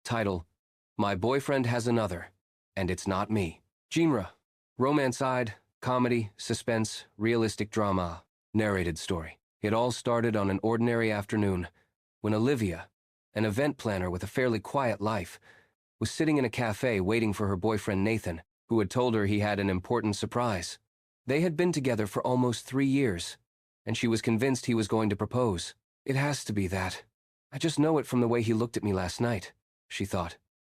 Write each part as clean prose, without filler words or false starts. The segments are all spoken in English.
Title: My Boyfriend Has Another, and It's Not Me. Genre: romance-eyed, comedy, suspense, realistic drama. Narrated story. It all started on an ordinary afternoon when Olivia, an event planner with a fairly quiet life, was sitting in a cafe waiting for her boyfriend Nathan, who had told her he had an important surprise. They had been together for almost 3 years, and she was convinced he was going to propose. It has to be that. I just know it from the way he looked at me last night, she thought,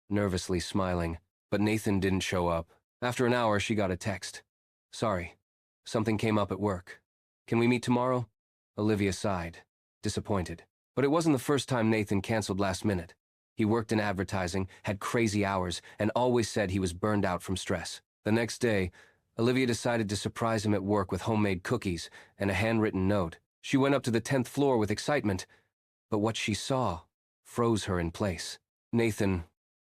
nervously smiling. But Nathan didn't show up. After an hour, she got a text. Sorry, something came up at work. Can we meet tomorrow? Olivia sighed, disappointed. But it wasn't the first time Nathan canceled last minute. He worked in advertising, had crazy hours, and always said he was burned out from stress. The next day, Olivia decided to surprise him at work with homemade cookies and a handwritten note. She went up to the 10th floor with excitement, but what she saw froze her in place. Nathan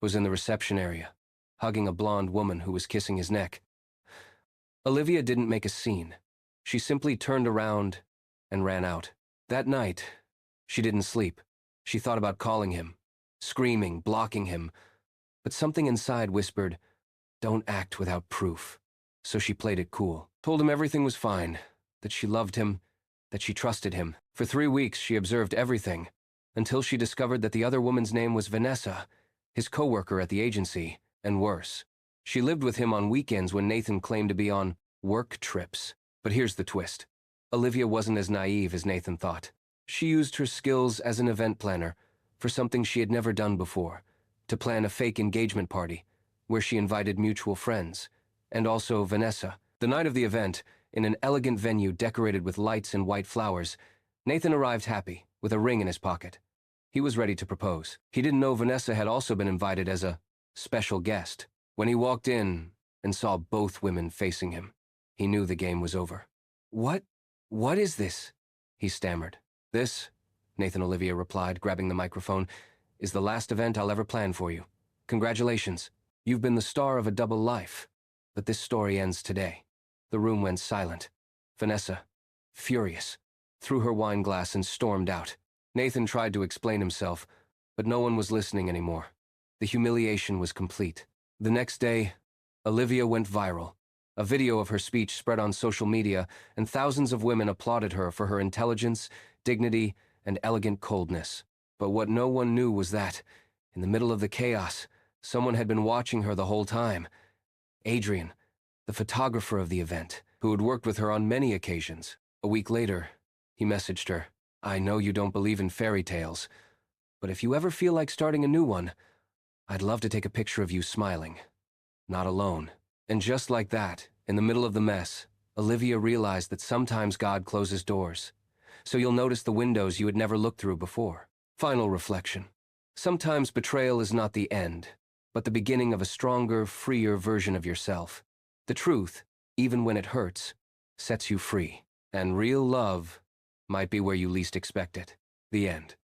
was in the reception area, hugging a blonde woman who was kissing his neck. Olivia didn't make a scene. She simply turned around and ran out. That night, she didn't sleep. She thought about calling him, screaming, blocking him, but something inside whispered, "Don't act without proof." So she played it cool, told him everything was fine, that she loved him, that she trusted him. For 3 weeks, she observed everything, until she discovered that the other woman's name was Vanessa, his coworker at the agency, and worse. She lived with him on weekends when Nathan claimed to be on work trips. But here's the twist. Olivia wasn't as naive as Nathan thought. She used her skills as an event planner for something she had never done before, to plan a fake engagement party, where she invited mutual friends, and also Vanessa. The night of the event, in an elegant venue decorated with lights and white flowers, Nathan arrived happy, with a ring in his pocket. He was ready to propose. He didn't know Vanessa had also been invited as a special guest. When he walked in and saw both women facing him, he knew the game was over. What is this?" he stammered. "This," Nathan Olivia replied, grabbing the microphone, "is the last event I'll ever plan for you. Congratulations. You've been the star of a double life. But this story ends today." The room went silent. Vanessa, furious, threw her wine glass and stormed out. Nathan tried to explain himself, but no one was listening anymore. The humiliation was complete. The next day, Olivia went viral. A video of her speech spread on social media, and thousands of women applauded her for her intelligence, dignity, and elegant coldness. But what no one knew was that, in the middle of the chaos, someone had been watching her the whole time. Adrian, the photographer of the event, who had worked with her on many occasions. A week later, he messaged her, "I know you don't believe in fairy tales, but if you ever feel like starting a new one, I'd love to take a picture of you smiling, not alone." And just like that, in the middle of the mess, Olivia realized that sometimes God closes doors, so you'll notice the windows you had never looked through before. Final reflection. Sometimes betrayal is not the end, but the beginning of a stronger, freer version of yourself. The truth, even when it hurts, sets you free. And real love might be where you least expect it. The end.